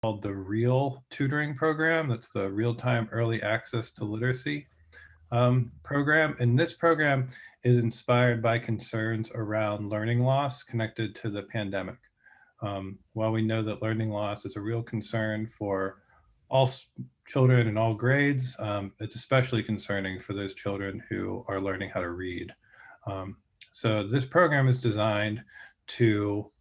called the R.E.A.L tutoring program. That's the Real-Time Early Access to Literacy program. And this program is inspired by concerns around learning loss connected to the pandemic. While we know that learning loss is a real concern for all children in all grades, it's especially concerning for those children who are learning how to read. Um, so this program is designed to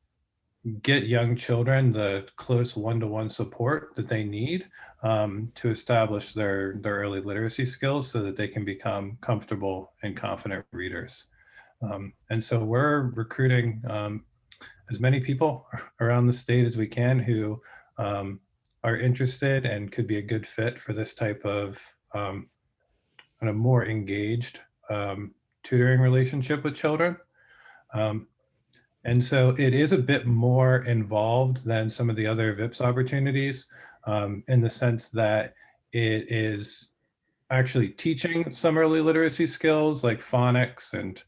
get young children the close one-to-one support that they need to establish their early literacy skills so that they can become comfortable and confident readers. And so we're recruiting as many people around the state as we can who are interested and could be a good fit for this type of kind of more engaged tutoring relationship with children. Um, and so it is a bit more involved than some of the other VIPS opportunities in the sense that it is actually teaching some early literacy skills like phonics and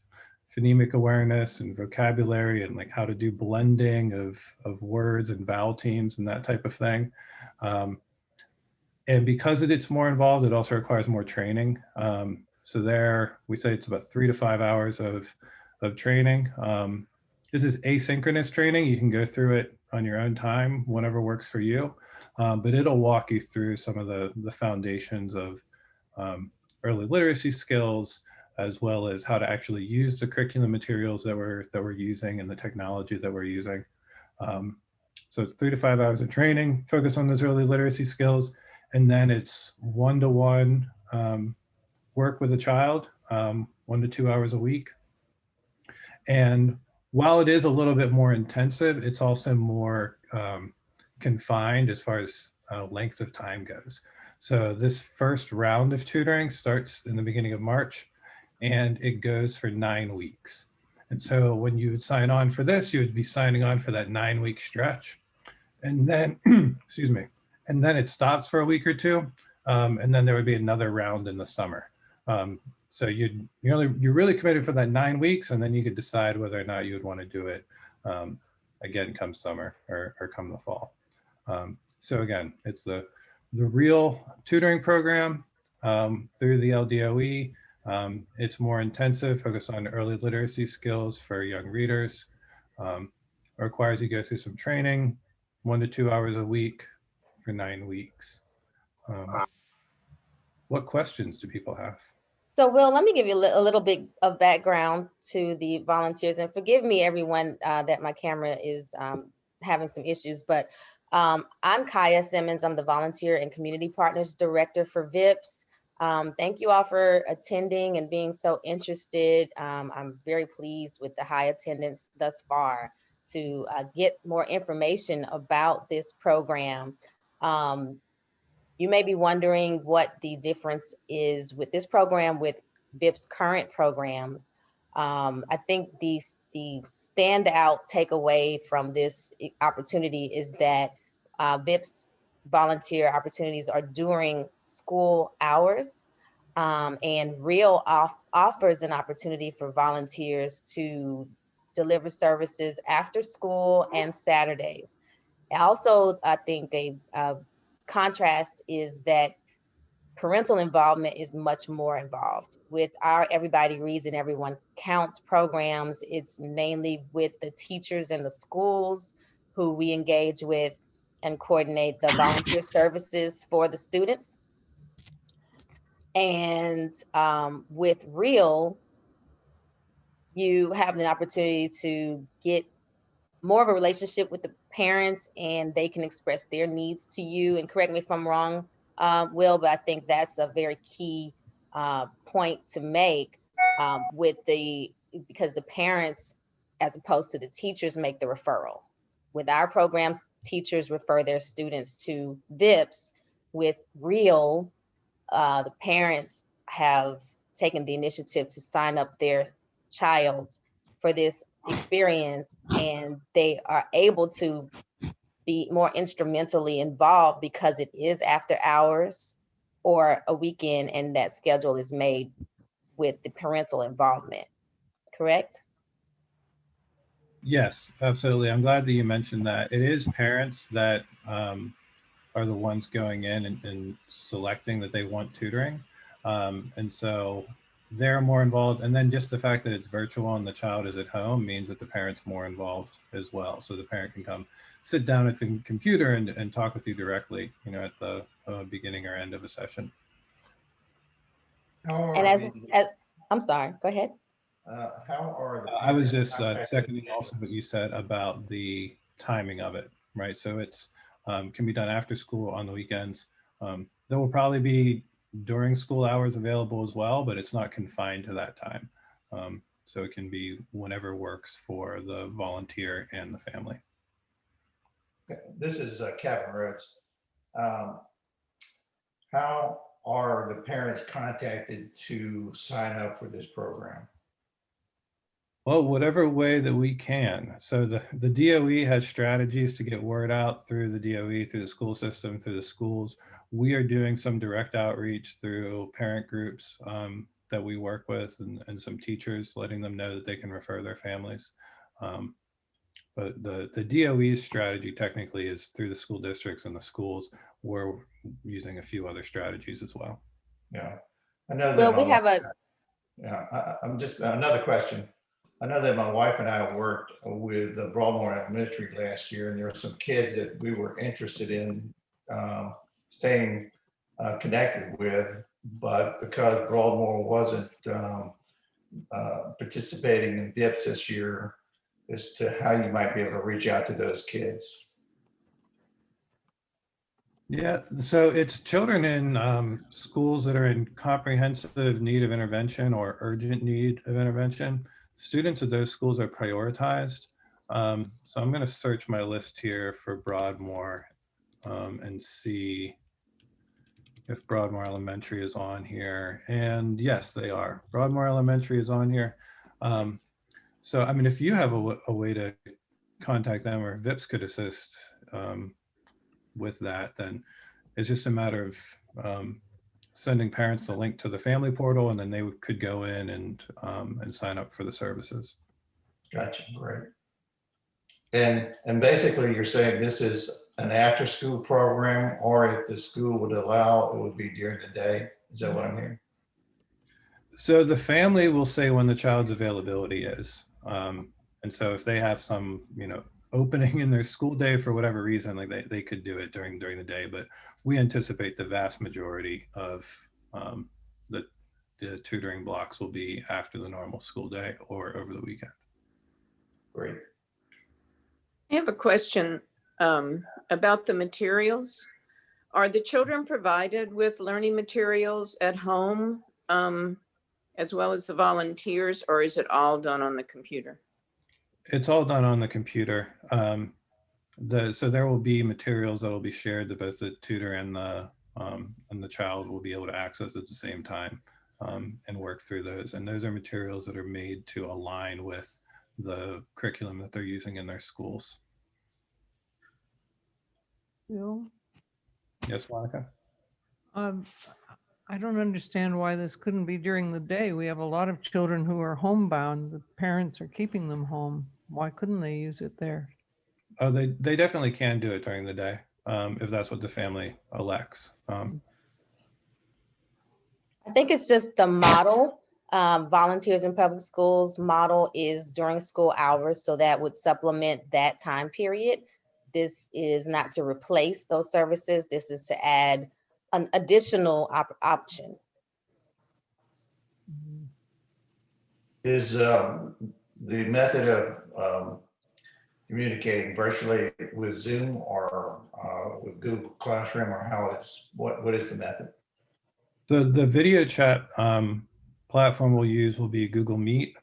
phonemic awareness and vocabulary and like how to do blending of words and vowel teams and that type of thing. And because it's more involved, it also requires more training. So there, we say it's about 3 to 5 hours of training. This is asynchronous training. You can go through it on your own time, whenever works for you. But it'll walk you through some of the foundations of early literacy skills, as well as how to actually use the curriculum materials that we're using and the technology that we're using. So it's 3 to 5 hours of training, focus on those early literacy skills, and then it's one-to-one work with a child, 1 to 2 hours a week. And while it is a little bit more intensive, it's also more confined as far as length of time goes. So this first round of tutoring starts in the beginning of March, and it goes for 9 weeks. And so when you would sign on for this, you would be signing on for that 9-week stretch. And then, excuse me, and then it stops for a week or two. And then there would be another round in the summer. So you're really committed for that 9 weeks, and then you could decide whether or not you would want to do it again come summer or come the fall. So again, it's the R.E.A.L tutoring program through the LDOE. It's more intensive, focused on early literacy skills for young readers. Requires you go through some training, 1 to 2 hours a week for 9 weeks. What questions do people have? So, Will, let me give you a little bit of background to the volunteers, and forgive me, everyone, that my camera is having some issues. But I'm Kaya Simmons. I'm the Volunteer and Community Partners Director for VIPS. Thank you all for attending and being so interested. I'm very pleased with the high attendance thus far to get more information about this program. Um, you may be wondering what the difference is with this program with VIP's current programs. I think the standout takeaway from this opportunity is that VIP's volunteer opportunities are during school hours, and R.E.A.L offers an opportunity for volunteers to deliver services after school and Saturdays. Also, I think a contrast is that parental involvement is much more involved. With our Everybody Reads and Everyone Counts programs, it's mainly with the teachers and the schools who we engage with and coordinate the volunteer services for the students. And with R.E.A.L, you have an opportunity to get more of a relationship with the parents, and they can express their needs to you. And correct me if I'm wrong, Will, but I think that's a very key point to make with because the parents, as opposed to the teachers, make the referral. With our programs, teachers refer their students to VIPS. With R.E.A.L, the parents have taken the initiative to sign up their child for this experience, and they are able to be more instrumentally involved because it is after hours or a weekend, and that schedule is made with the parental involvement. Correct? Yes, absolutely. I'm glad that you mentioned that. It is parents that are the ones going in and selecting that they want tutoring. And so they're more involved. And then just the fact that it's virtual and the child is at home means that the parent's more involved as well. So the parent can come sit down at the computer and talk with you directly, you know, at the beginning or end of a session. How And are the, as I'm sorry, go ahead. how are the I was parents just contacted? seconding also what you said about the timing of it, right? So it's can be done after school on the weekends. There will probably be during school hours available as well, but it's not confined to that time. So it can be whenever works for the volunteer and the family. This is Kevin Rhodes. Um, how are the parents contacted to sign up for this program? Well, whatever way that we can. So the DOE has strategies to get word out through the DOE, through the school system, through the schools. We are doing some direct outreach through parent groups that we work with and some teachers, letting them know that they can refer their families. But the DOE's strategy technically is through the school districts and the schools. We're using a few other strategies as well. Yeah, I know that Well, my we have a yeah, I'm just another question. I know that my wife and I worked with Broadmoor Elementary last year, and there were some kids that we were interested in staying connected with, but because Broadmoor wasn't participating in BIPS this year, as to how you might be able to reach out to those kids. Yeah, so it's children in schools that are in comprehensive need of intervention or urgent need of intervention. Students at those schools are prioritized. So I'm going to search my list here for Broadmoor and see if Broadmoor Elementary is on here. And yes, they are. Broadmoor Elementary is on here. So, I mean, if you have a way to contact them or VIPS could assist with that, then it's just a matter of sending parents the link to the family portal, and then they could go in and sign up for the services. Gotcha, great. And basically you're saying this is an after school program, or if the school would allow, it would be during the day. Is that what I'm hearing? So the family will say when the child's availability is. And so if they have some, you know, opening in their school day for whatever reason, like they could do it during the day, but we anticipate the vast majority of the tutoring blocks will be after the normal school day or over the weekend. Great. I have a question about the materials. Are the children provided with learning materials at home as well as the volunteers, or is it all done on the computer? It's all done on the computer. So there will be materials that will be shared that both the tutor and the child will be able to access at the same time and work through those. And those are materials that are made to align with the curriculum that they're using in their schools. Bill, Yes, Monica? I don't understand why this couldn't be during the day. We have a lot of children who are homebound. The parents are keeping them home. Why couldn't they use it there? Oh, they definitely can do it during the day if that's what the family elects. I think it's just the model. Volunteers in public schools model is during school hours, so that would supplement that time period. This is not to replace those services. This is to add an additional option. Is the method of communicating virtually with Zoom or with Google Classroom, or what is the method? So the video chat platform we'll use will be Google Meet.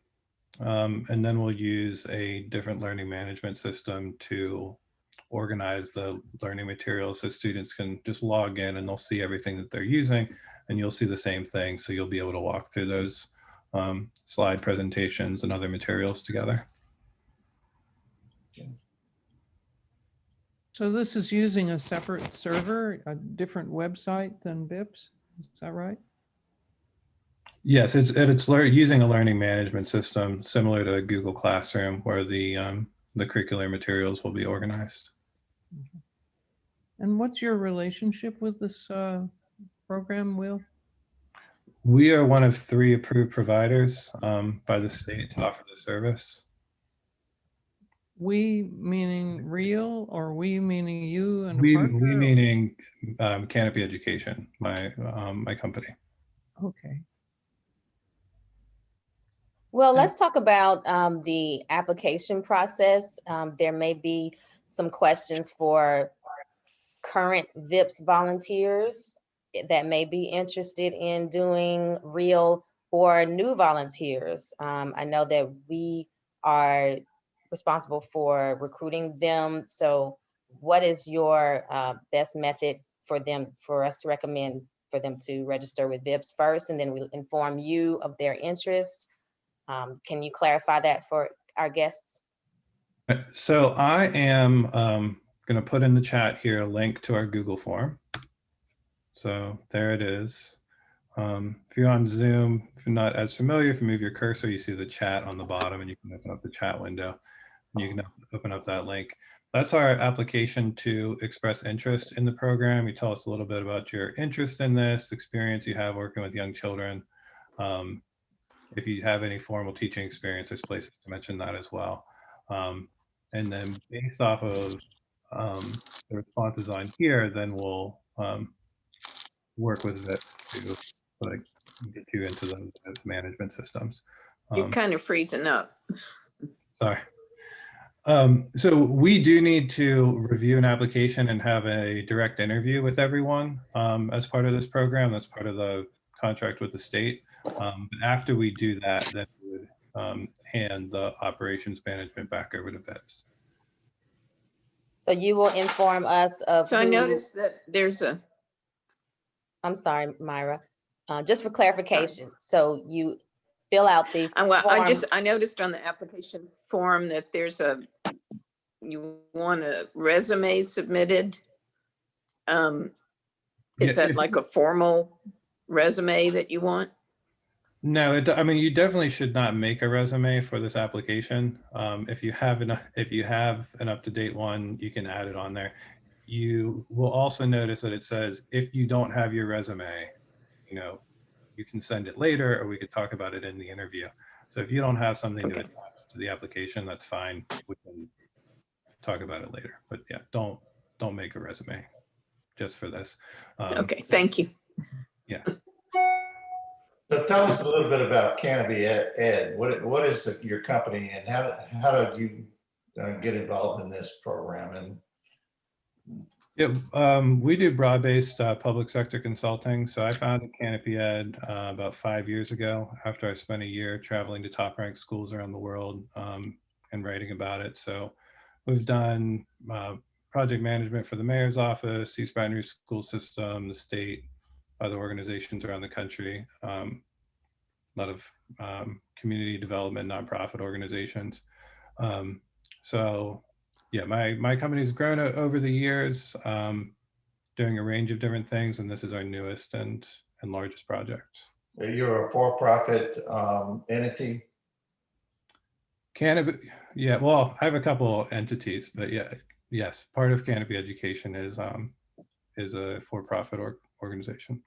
And then we'll use a different learning management system to organize the learning materials so students can just log in and they'll see everything that they're using and you'll see the same thing. So you'll be able to walk through those slide presentations and other materials together. So this is using a separate server, a different website than BIPS, is that right? Yes, it's using a learning management system similar to Google Classroom where the curricular materials will be organized. And what's your relationship with this program, Will? We are one of 3 approved providers by the state to offer the service. We meaning real, or we meaning you and a We partner? meaning Canopy Education, my company. Okay. Well, let's talk about the application process. There may be some questions for current VIPS volunteers that may be interested in doing R.E.A.L or new volunteers. I know that we are responsible for recruiting them. So what is your best method for us to recommend for them to register with VIPS first, and then we'll inform you of their interest? Can you clarify that for our guests? So I am going to put in the chat here a link to our Google form. So there it is. If you're on Zoom, if you're not as familiar, if you move your cursor, you see the chat on the bottom, and you can open up the chat window. And you can open up that link. That's our application to express interest in the program. You tell us a little bit about your interest in this, experience you have working with young children. If you have any formal teaching experience, there's places to mention that as well. And then based off of the responses on here, then we'll work with it to like get you into those management systems. You're kind of freezing up. Sorry. So we do need to review an application and have a direct interview with everyone as part of this program. That's part of the contract with the state. But after we do that, then we would hand the operations management back over to VIPS. So you will inform us of So I who- noticed that there's a, I'm sorry, Myra, just for clarification. So you fill out the form. I noticed on the application form that you want a resume submitted. Is that like a formal resume that you want? No, I mean, you definitely should not make a resume for this application. If you have an up-to-date one, you can add it on there. You will also notice that it says, if you don't have your resume, you can send it later, or we could talk about it in the interview. So if you don't have something to attach to the application, that's fine. We can talk about it later. But yeah, don't make a resume just for this. Okay, thank you. Yeah. So tell us a little bit about Canopy Ed. What is your company, and how did you get involved in this program? And yeah, we do broad-based public sector consulting. So I founded Canopy Ed about 5 years ago after I spent a year traveling to top-ranked schools around the world and writing about it. So we've done project management for the mayor's office, East Baton Rouge school system, the state, other organizations around the country, a lot of community development, nonprofit organizations. So yeah, my company's grown over the years, doing a range of different things, and this is our newest and largest project. you're a for-profit entity? Canopy, yeah, well, I have a couple entities, but yeah, yes, part of Canopy Education is a for-profit organization.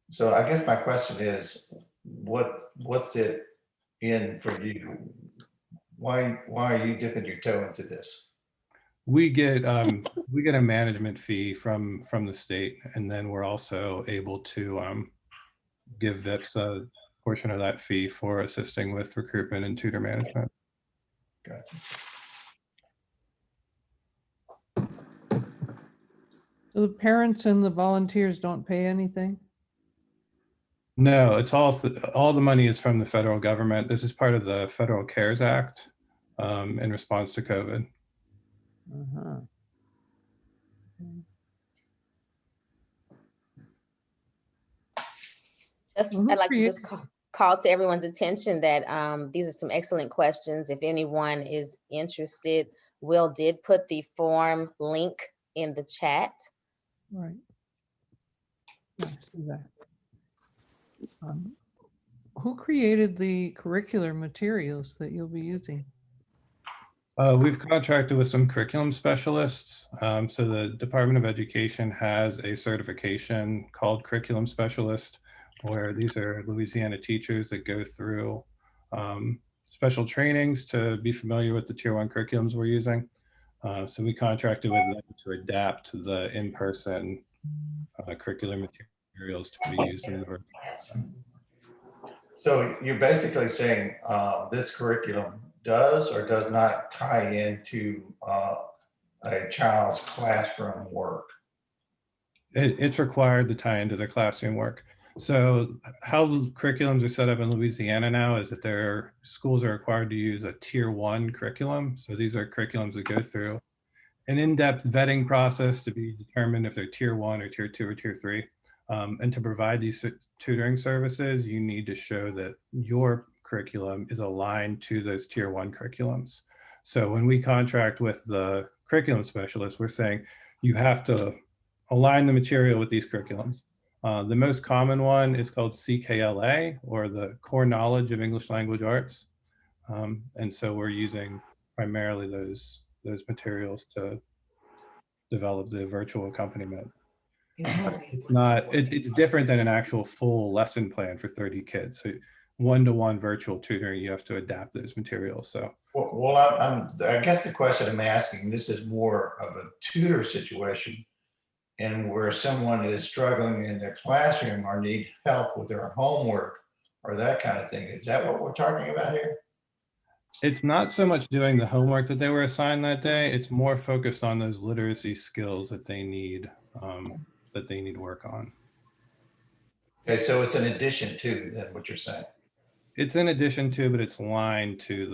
So I guess my question is, what's it in for you? Why are you dipping your toe into this? We get a management fee from the state, and then we're also able to give VIPS a portion of that fee for assisting with recruitment and tutor management. Gotcha. So the parents and the volunteers don't pay anything? No, it's all the money is from the federal government. This is part of the Federal CARES Act in response to COVID. Uh-huh. I'd like to just call to everyone's attention that these are some excellent questions. If anyone is interested, Will did put the form link in the chat. Right. I see that. Who created the curricular materials that you'll be using? We've contracted with some curriculum specialists. So the Department of Education has a certification called curriculum specialist, where these are Louisiana teachers that go through special trainings to be familiar with the Tier 1 curriculums we're using. So we contracted with them to adapt the in-person curricular materials to be used in the virtual classroom. So you're basically saying this curriculum does or does not tie into a child's classroom work? It's required to tie into their classroom work. So how curriculums are set up in Louisiana now is that their schools are required to use a Tier 1 curriculum. So these are curriculums that go through an in-depth vetting process to be determined if they're Tier 1 or Tier 2 or Tier 3. And to provide these tutoring services, you need to show that your curriculum is aligned to those Tier 1 curriculums. So when we contract with the curriculum specialist, we're saying you have to align the material with these curriculums. The most common one is called CKLA, or the Core Knowledge of English Language Arts. And so we're using primarily those materials to develop the virtual accompaniment. It's different than an actual full lesson plan for 30 kids. So one-to-one virtual tutoring, you have to adapt those materials. So Well, I guess the question I'm asking, this is more of a tutor situation, and where someone is struggling in their classroom or need help with their homework or that kind of thing. Is that what we're talking about here? it's not so much doing the homework that they were assigned that day. It's more focused on those literacy skills that they need work on. Okay, so it's an addition to then what you're saying. It's in addition to, but it's aligned to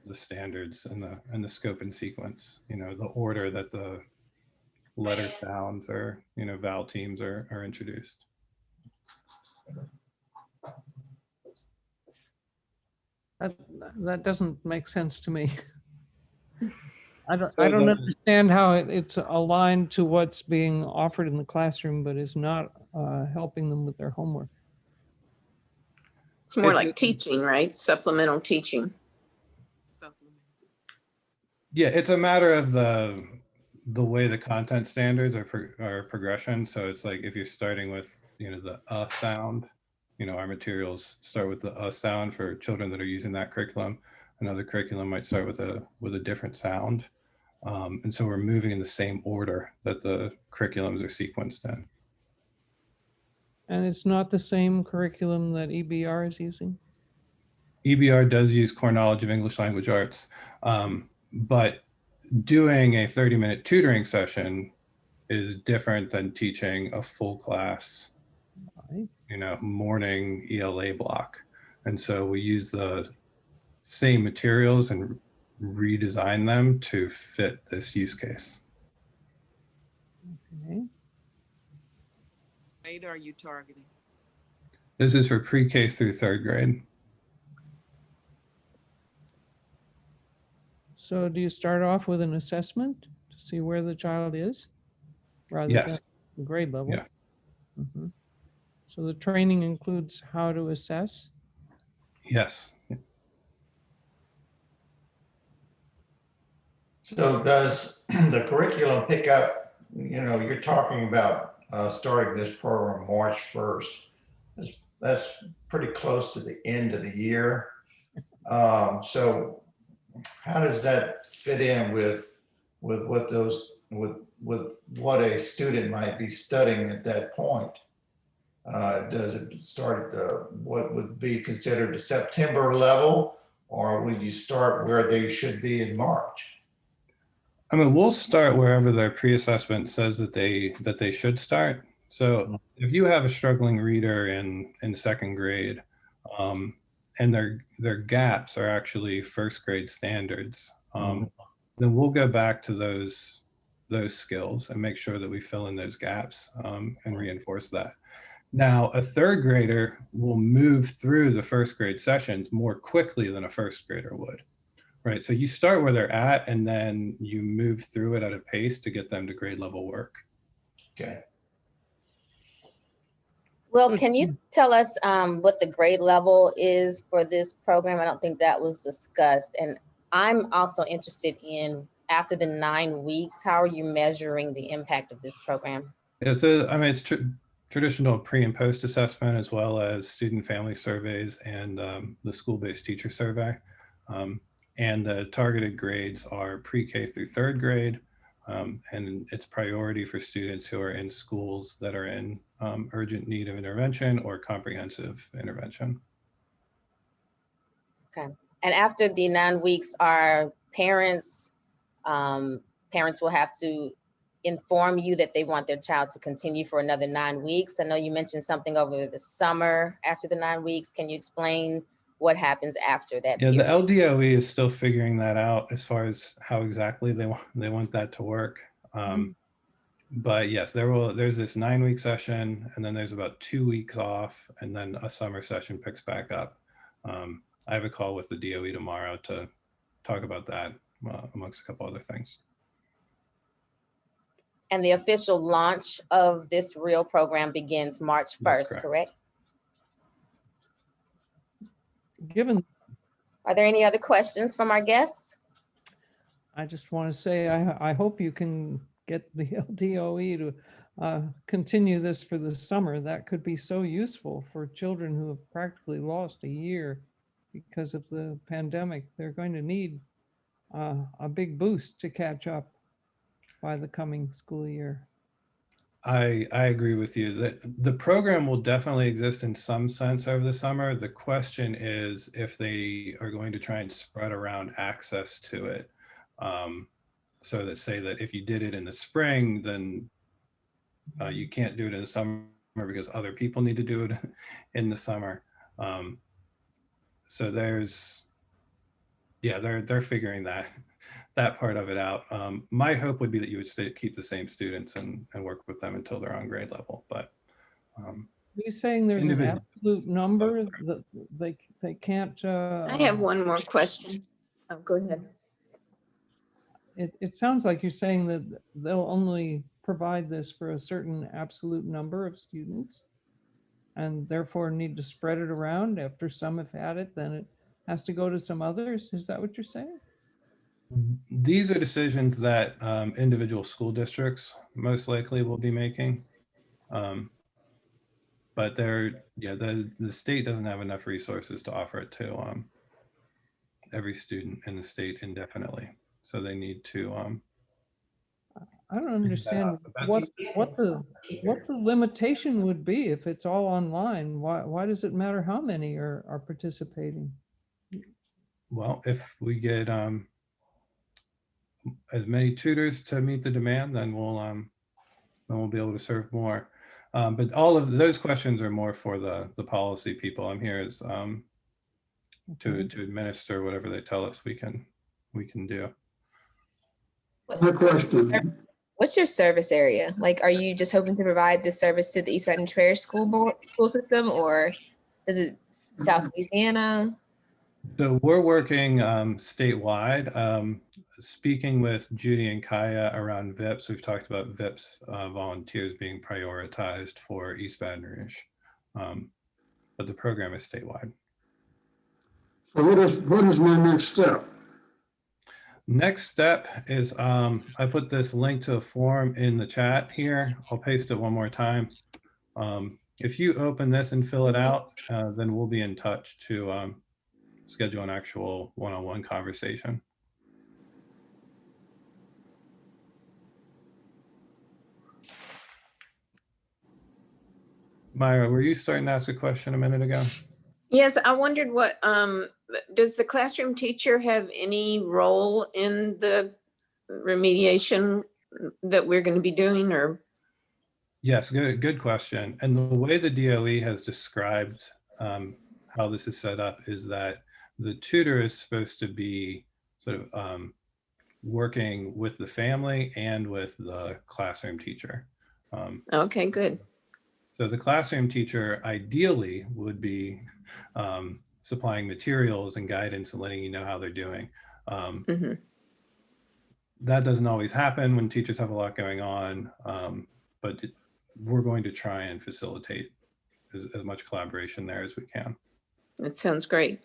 the standards and the scope and sequence. You know, the order that the letter sounds or vowel teams are introduced. That doesn't make sense to me. I don't So understand how it's aligned to what's being offered in the classroom, but is not helping them with their homework. It's more like teaching, right? Supplemental teaching. Yeah, it's a matter of the way the content standards are progression. So it's like if you're starting with the sound, our materials start with the sound for children that are using that curriculum. Another curriculum might start with a different sound, and so we're moving in the same order that the curriculums are sequenced in. And it's not the same curriculum that EBR is using? EBR does use Core Knowledge of English Language Arts, but doing a 30-minute tutoring session is different than teaching a full class, Right. morning ELA block. And so we use the same materials and redesign them to fit this use case. Okay. Grade are you targeting? This is for pre-K through 3rd grade. So do you start off with an assessment to see where the child is rather than Yes. the grade level? Yeah. Mhm. So the training includes how to assess? Yes. So does the curriculum pick up, you're talking about starting this program March 1st. That's pretty close to the end of the year. So how does that fit in with what what a student might be studying at that point? Does it start at what would be considered a September level, or would you start where they should be in March? I mean, we'll start wherever their pre-assessment says that they should start. So if you have a struggling reader in 2nd grade, and their gaps are actually 1st grade standards, then we'll go back to those skills and make sure that we fill in those gaps and reinforce that. Now, a 3rd grader will move through the 1st grade sessions more quickly than a 1st grader would. Right. So you start where they're at and then you move through it at a pace to get them to grade level work. Okay. Well, can you tell us what the grade level is for this program? I don't think that was discussed. And I'm also interested in, after the 9 weeks, how are you measuring the impact of this program? Yeah, so I mean, it's traditional pre and post assessment, as well as student family surveys and the school-based teacher survey. Um, and the targeted grades are pre-K through third grade. And it's priority for students who are in schools that are in urgent need of intervention or comprehensive intervention. Okay. And after the 9 weeks, are parents will have to inform you that they want their child to continue for another 9 weeks. I know you mentioned something over the summer after the 9 weeks. Can you explain what happens after that Yeah, the period? LDOE is still figuring that out as far as how exactly they want that to work. But yes, there's this 9-week session, and then there's about 2 weeks off, and then a summer session picks back up. I have a call with the DOE tomorrow to talk about that, amongst a couple other things. And the official launch of this R.E.A.L program begins March That's 1st, correct. correct? Given, Are there any other questions from our guests? I just want to say, I hope you can get the LDOE to continue this for the summer. That could be so useful for children who have practically lost a year because of the pandemic. They're going to need a big boost to catch up by the coming school year. I agree with you that the program will definitely exist in some sense over the summer. The question is if they are going to try and spread around access to it. So that say that if you did it in the spring, then you can't do it in the summer because other people need to do it in the summer. So there's, yeah, they're figuring that part of it out. My hope would be that you would keep the same students and work with them until they're on grade level. But Are you saying there's an individual. absolute number that they can't? I have one more question. Oh, go ahead. It sounds like you're saying that they'll only provide this for a certain absolute number of students and therefore need to spread it around. After some have had it, then it has to go to some others. Is that what you're saying? These are decisions that individual school districts most likely will be making. But the state doesn't have enough resources to offer it to every student in the state indefinitely. So they need to I don't understand what the limitation would be if it's all online. Why does it matter how many are participating? well, if we get as many tutors to meet the demand, then we'll be able to serve more. But all of those questions are more for the policy people. I'm here as to administer whatever they tell us we can do. Another question. What's your service area? Like, are you just hoping to provide this service to the East Baton Parish school system, or is it South Louisiana? So we're working statewide. Speaking with Judy and Kaya around VIPs, we've talked about VIPs volunteers being prioritized for East Baton Rouge, but the program is statewide. So what is my next step? Next step is I put this link to a form in the chat here. I'll paste it one more time. If you open this and fill it out, then we'll be in touch to schedule an actual one-on-one conversation. Myra, were you starting to ask a question a minute ago? Yes, I wondered what, does the classroom teacher have any role in the remediation that we're going to be doing, or? Yes, good question. And the way the DOE has described how this is set up is that the tutor is supposed to be sort of working with the family and with the classroom teacher. Okay, good. So the classroom teacher ideally would be supplying materials and guidance and letting you know how they're doing. That doesn't always happen when teachers have a lot going on, but we're going to try and facilitate as much collaboration there as we can. That sounds great.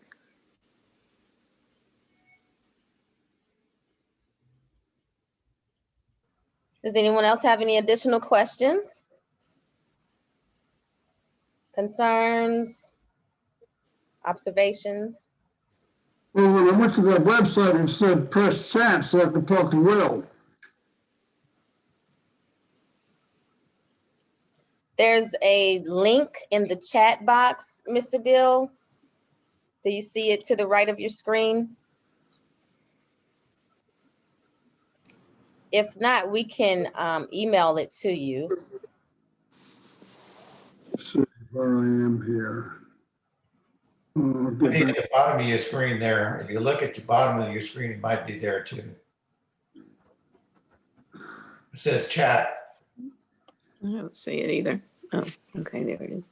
Does anyone else have any additional questions? Concerns? Observations? Well, when I went to their website, it said press chat so I could talk to Will. There's a link in the chat box, Mr. Bill. Do you see it to the right of your screen? If not, we can email it to you. Let's see where I am here. I'll I get mean, back. at the bottom of your screen there, if you look at the bottom of your screen, it might be there too. It says chat. I don't see it either. Oh, okay, there it is.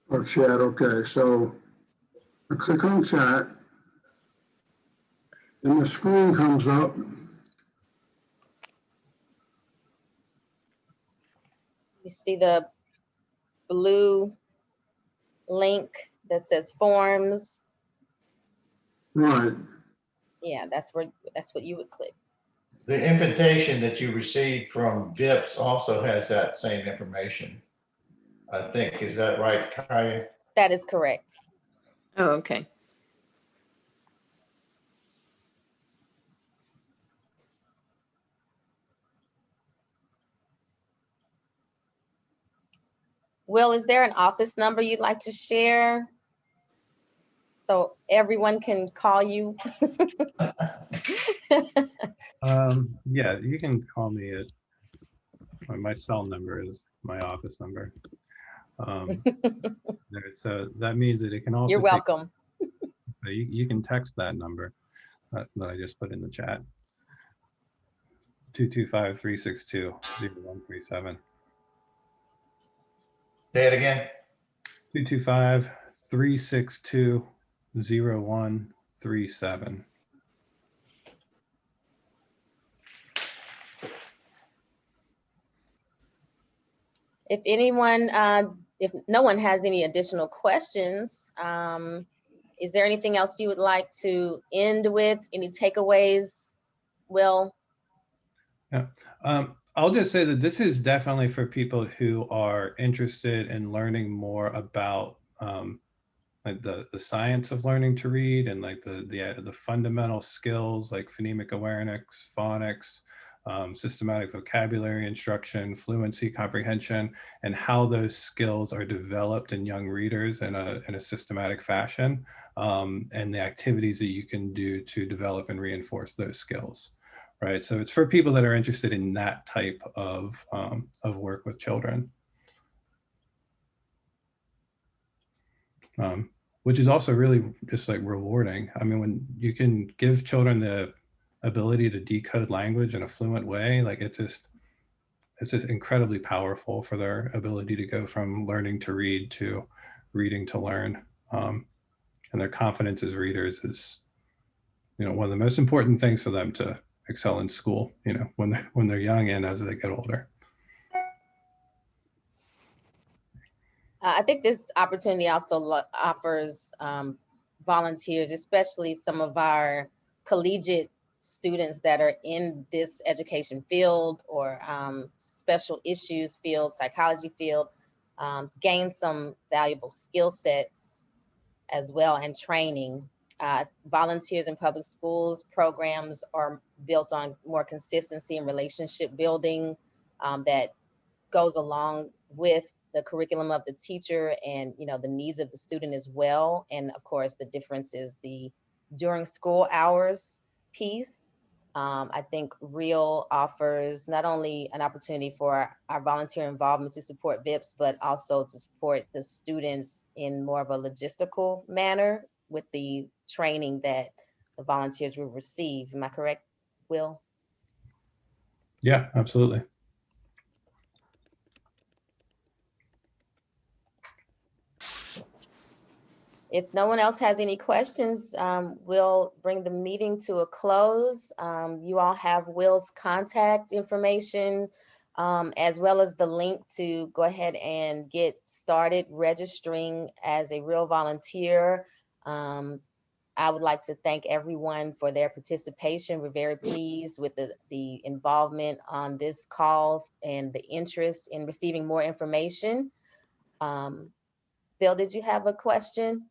Oh, chat, okay, so I click on chat. And the screen comes up. You see the blue link that says forms. Right. Yeah, that's what you would click. The invitation that you received from VIPS also has that same information. I think, is that right, Kaya? That is correct. Oh, okay. Will, is there an office number you'd like to share? So everyone can call you? Yeah, you can call me at my cell number is my office number. So that means that it can also You're welcome. you can text that number that I just put in the chat. 225-362-0137. Say it again. 225-362-0137. If anyone, if no one has any additional questions, is there anything else you would like to end with? Any takeaways, Will? Yeah. I'll just say that this is definitely for people who are interested in learning more about like the science of learning to read and like the fundamental skills like phonemic awareness, phonics, systematic vocabulary instruction, fluency, comprehension, and how those skills are developed in young readers in a systematic fashion, and the activities that you can do to develop and reinforce those skills. Right, so it's for people that are interested in that type of work with children, which is also really just like rewarding. I mean, when you can give children the ability to decode language in a fluent way, like it's just incredibly powerful for their ability to go from learning to read to reading to learn, and their confidence as readers is, one of the most important things for them to excel in school, when they're young and as they get older. I think this opportunity also offers volunteers, especially some of our collegiate students that are in this education field or special issues field, psychology field, to gain some valuable skill sets as well and training. Volunteers in public schools programs are built on more consistency and relationship building that goes along with the curriculum of the teacher and the needs of the student as well. And of course, the difference is the during school hours piece. I think R.E.A.L offers not only an opportunity for our volunteer involvement to support VIPS, but also to support the students in more of a logistical manner with the training that the volunteers will receive. Am I correct, Will? Yeah, absolutely. If no one else has any questions, we'll bring the meeting to a close. You all have Will's contact information, as well as the link to go ahead and get started registering as a R.E.A.L volunteer. I would like to thank everyone for their participation. We're very pleased with the involvement on this call and the interest in receiving more information. Bill, did you have a question?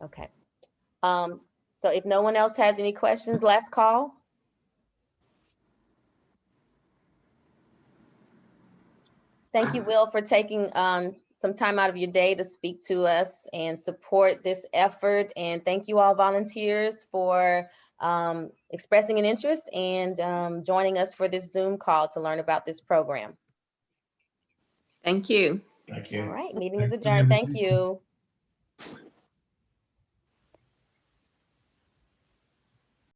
Okay. So if no one else has any questions, last call. Thank you, Will, for taking some time out of your day to speak to us and support this effort. And thank you all volunteers for expressing an interest and joining us for this Zoom call to learn about this program. Thank you. Thank you. All right, meeting is adjourned. Thank you.